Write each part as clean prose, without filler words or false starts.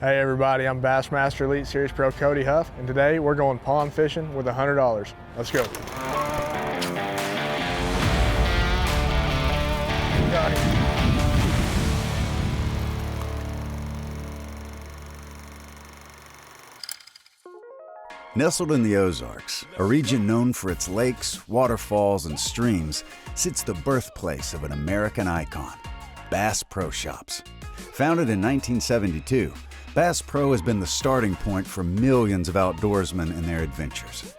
Hey everybody, I'm Bassmaster Elite Series Pro Cody Huff, and today we're going pond fishing with $100. Let's go. Got it. Nestled in the Ozarks, a region known for its lakes, waterfalls, and streams, sits the birthplace of an American icon, Bass Pro Shops. Founded in 1972, Bass Pro has been the starting point for millions of outdoorsmen in their adventures.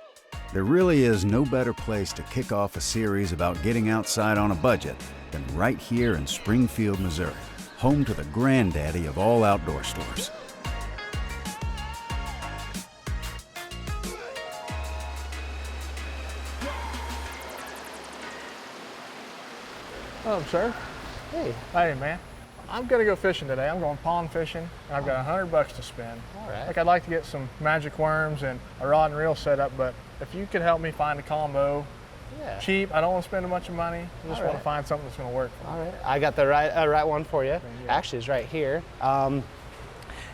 There really is no better place to kick off a series about getting outside on a budget than right here in Springfield, Missouri, home to the granddaddy of all outdoor stores. Hello, sir. Hey. Hey, man. I'm gonna go fishing today. I'm going pond fishing, and I've got $100 to spend. All right. Like, I'd like to get some magic worms and a rod and reel set up, but if you could help me find a combo, cheap, I don't want to spend a bunch of money. I just want to find something that's gonna work for me. All right. I got the right one for you. Actually, it's right here.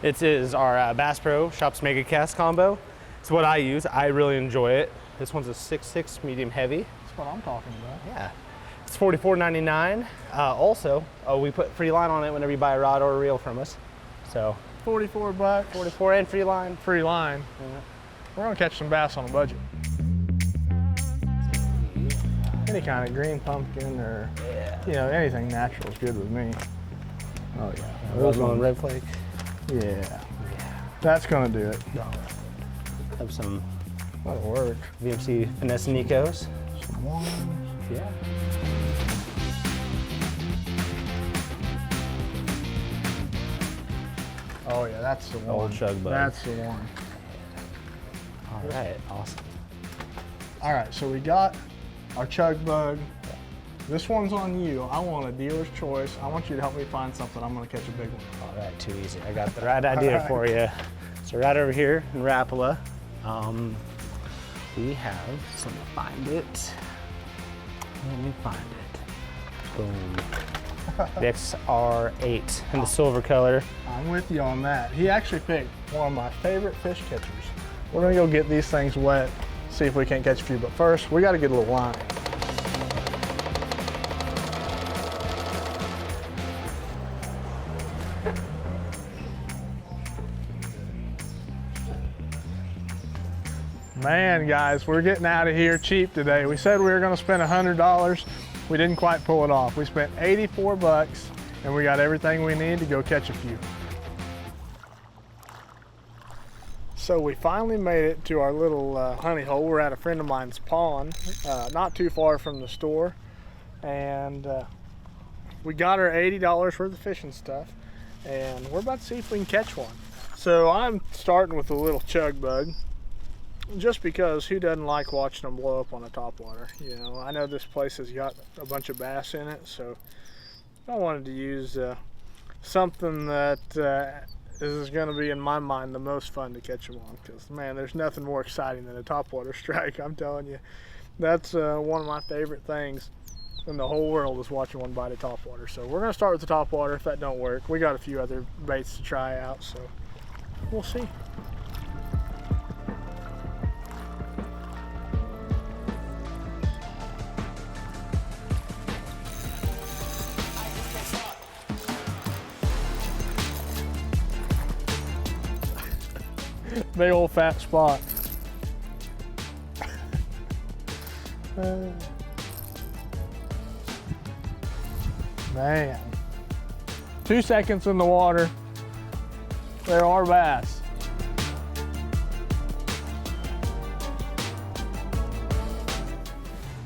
It is our Bass Pro Shops MegaCast combo. It's what I use. I really enjoy it. This one's a 6.6 medium heavy. That's what I'm talking about. Yeah. It's $44.99. Also, we put free line on it whenever you buy a rod or a reel from us. So $44. 44 and free line. Free line. Yeah. We're gonna catch some bass on a budget. Any kind of green pumpkin or anything natural is good with me. Oh yeah. Those on red flake. Yeah. That's gonna do it. Have some That'll work. VMC Finesse Nikos. Some worms. Yeah. Oh yeah, that's the one. Old chug bug. That's the one. All right, awesome. All right, so we got our chug bug. This one's on you. I want a dealer's choice. I want you to help me find something. I'm gonna catch a big one. All right, too easy. I got the right idea for you. So right over here in Rapala, we have, so let me find it. Boom. The XR8 in the silver color. I'm with you on that. He actually picked one of my favorite fish catchers. We're gonna go get these things wet, see if we can't catch a few, but first, we gotta get a little line. Man, guys, we're getting out of here cheap today. We said we were gonna spend $100. We didn't quite pull it off. We spent 84 bucks and we got everything we need to go catch a few. So we finally made it to our little honey hole. We're at a friend of mine's pond, not too far from the store. And we got our $80 worth of fishing stuff and we're about to see if we can catch one. So I'm starting with a little chug bug. Just because who doesn't like watching them blow up on the topwater? You know, I know this place has got a bunch of bass in it, so I wanted to use something that is going to be, in my mind, the most fun to catch them on. Because, man, there's nothing more exciting than a topwater strike, I'm telling you. That's one of my favorite things in the whole world is watching one bite a topwater. So we're going to start with the topwater. If that don't work, we got a few other baits to try out, so we'll see. Big old fat spot. Man, 2 seconds in the water, there are bass.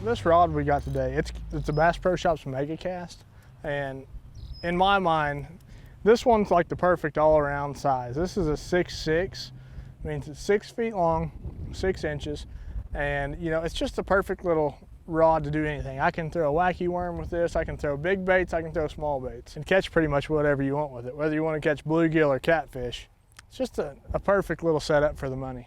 This rod we got today, it's a Bass Pro Shops MegaCast, and in my mind, this one's like the perfect all-around size. This is a 6.6. Means it's 6 feet long, 6 inches, and it's just the perfect little rod to do anything. I can throw a wacky worm with this, I can throw big baits, I can throw small baits, and catch pretty much whatever you want with it. Whether you want to catch bluegill or catfish, it's just a perfect little setup for the money.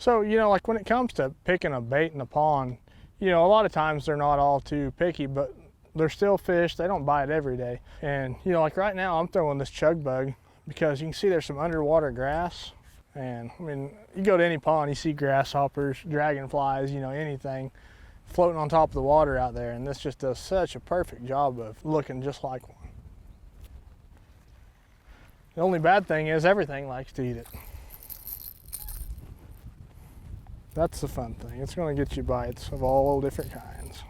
So, you know, like when it comes to picking a bait in the pond, you know, a lot of times they're not all too picky, but they're still fish. They don't bite every day. And, you know, like right now I'm throwing this chug bug because you can see there's some underwater grass. And I mean, you go to any pond, you see grasshoppers, dragonflies, you know, anything floating on top of the water out there. And this just does such a perfect job of looking just like one. The only bad thing is everything likes to eat it. That's the fun thing. It's going to get you bites of all different kinds.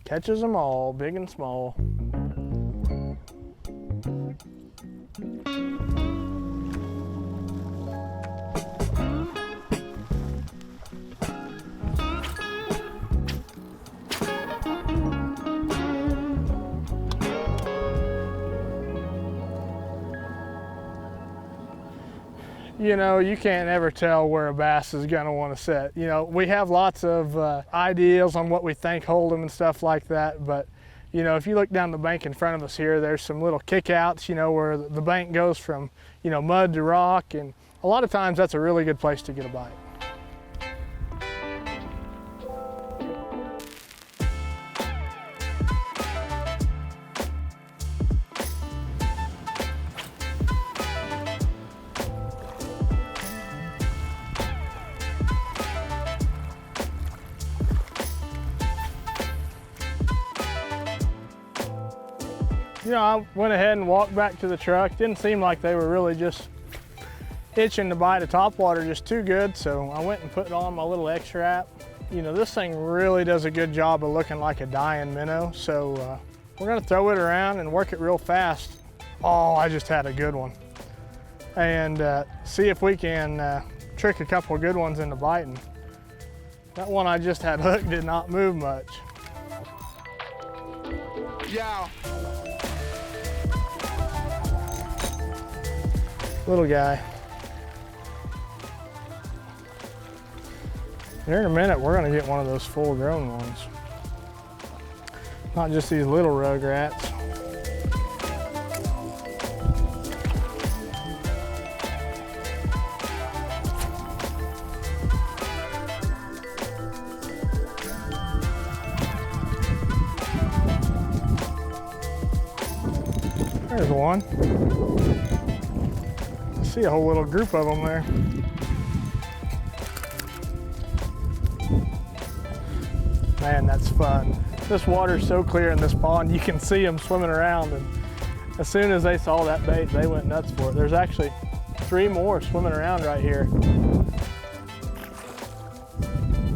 Catches them all, big and small. You know, you can't ever tell where a bass is going to want to sit. You know, we have lots of ideas on what we think hold them and stuff like that, but you know, if you look down the bank in front of us here, there's some little kickouts, you know, where the bank goes from, you know, mud to rock, and a lot of times that's a really good place to get a bite. You know, I went ahead and walked back to the truck. Didn't seem like they were really just itching to bite a topwater just too good, so I went and put on my little X-Wrap. You know, this thing really does a good job of looking like a dying minnow, so we're gonna throw it around and work it real fast. Oh, I just had a good one. And see if we can trick a couple of good ones into biting. That one I just had hooked did not move much. Yeah. Little guy. Here in a minute, we're gonna get one of those full-grown ones. Not just these little rugrats. There's one. I see a whole little group of them there. Man, that's fun. This water's so clear in this pond, you can see them swimming around, and as soon as they saw that bait, they went nuts for it. There's actually 3 more swimming around right here.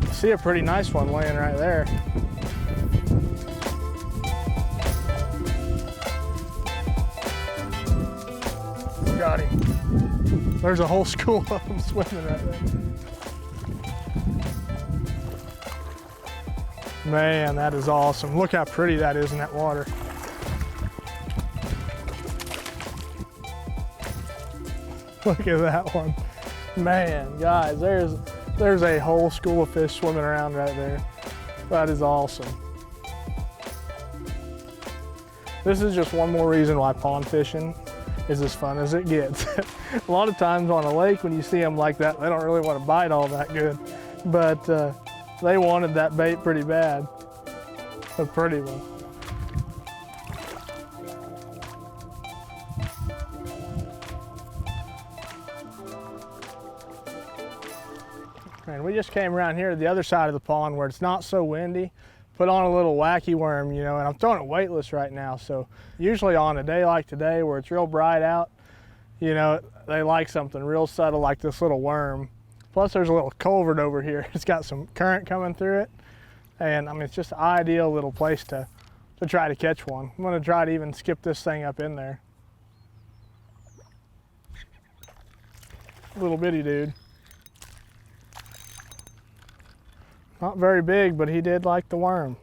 I see a pretty nice one laying right there. Got him. There's a whole school of them swimming right there. Man, that is awesome. Look how pretty that is in that water. Look at that one. Man, guys, there's a whole school of fish swimming around right there. That is awesome. This is just one more reason why pond fishing is as fun as it gets. A lot of times on a lake, when you see them like that, they don't really want to bite all that good. But they wanted that bait pretty bad. A pretty one. And we just came around here to the other side of the pond where it's not so windy. Put on a little wacky worm, you know, and I'm throwing it weightless right now. So usually on a day like today where it's real bright out, you know, they like something real subtle like this little worm. Plus there's a little culvert over here. It's got some current coming through it. And I mean, it's just an ideal little place to try to catch one. I'm gonna try to even skip this thing up in there. Little bitty dude. Not very big, but he did like the worm.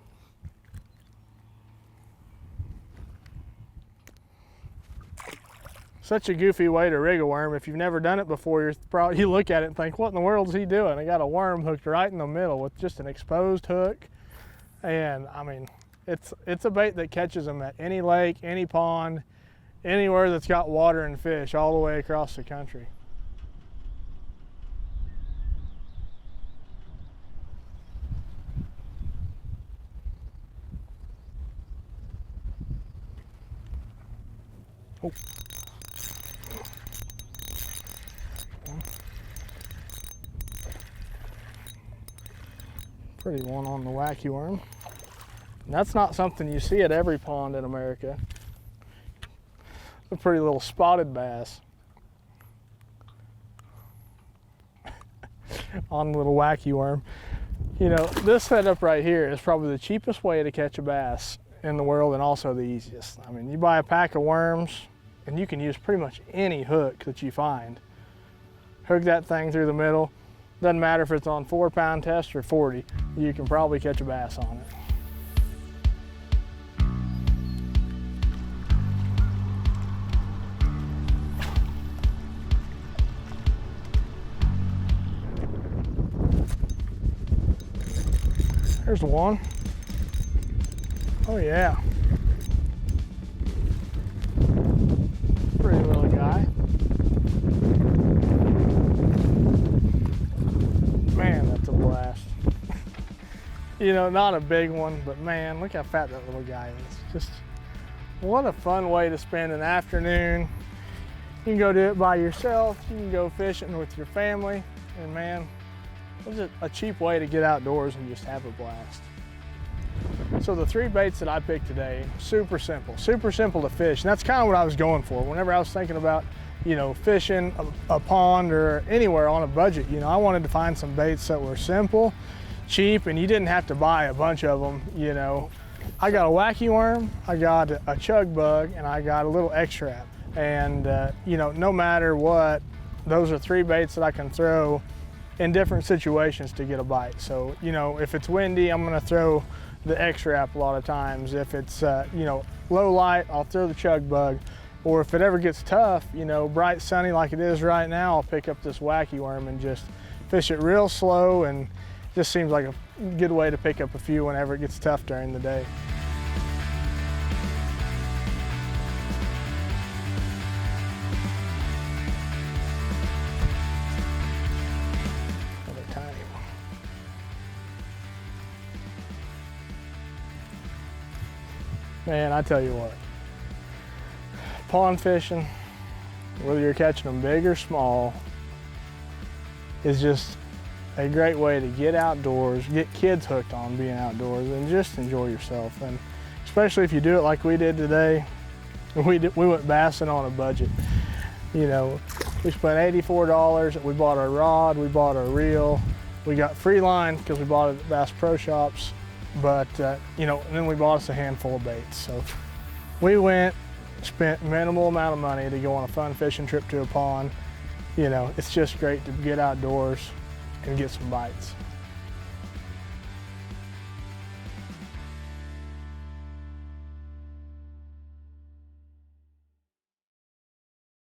such a goofy way to rig a worm. If you've never done it before, you look at it and think, what in the world is he doing? I got a worm hooked right in the middle with just an exposed hook. And I mean, it's a bait that catches them at any lake, any pond, anywhere that's got water and fish all the way across the country. Oh. Pretty one on the wacky worm. And that's not something you see at every pond in America. A pretty little spotted bass on a little wacky worm. You know, this setup right here is probably the cheapest way to catch a bass in the world, and also the easiest. I mean, you buy a pack of worms and you can use pretty much any hook that you find. Hook that thing through the middle. Doesn't matter if it's on 4-pound test or 40, you can probably catch a bass on it. There's one. Oh yeah. Pretty little guy. Man, that's a blast. You know, not a big one, but man, look how fat that little guy is. Just what a fun way to spend an afternoon. You can go do it by yourself. You can go fishing with your family. And man, it's a cheap way to get outdoors and just have a blast. So the 3 baits that I picked today, super simple to fish. And that's kind of what I was going for. Whenever I was thinking about, you know, fishing a pond or anywhere on a budget, you know, I wanted to find some baits that were simple, cheap, and you didn't have to buy a bunch of them, you know. I got a wacky worm, I got a chug bug, and I got a little X-Trap. And, you know, no matter what, those are 3 baits that I can throw in different situations to get a bite. So, you know, if it's windy, I'm gonna throw the X-Trap a lot of times. If it's, you know, low light, I'll throw the chug bug. Or if it ever gets tough, you know, bright sunny like it is right now, I'll pick up this wacky worm and just fish it real slow, and just seems like a good way to pick up a few whenever it gets tough during the day. Another tiny one. Man, I tell you what, pond fishing, whether you're catching them big or small, is just a great way to get outdoors, get kids hooked on being outdoors, and just enjoy yourself. And especially if you do it like we did today, we went bassing on a budget. You know, we spent $84. We bought our rod, we bought our reel, we got free line because we bought it at Bass Pro Shops. But, you know, and then we bought us a handful of baits. So we spent minimal amount of money to go on a fun fishing trip to a pond. You know, it's just great to get outdoors and get some bites.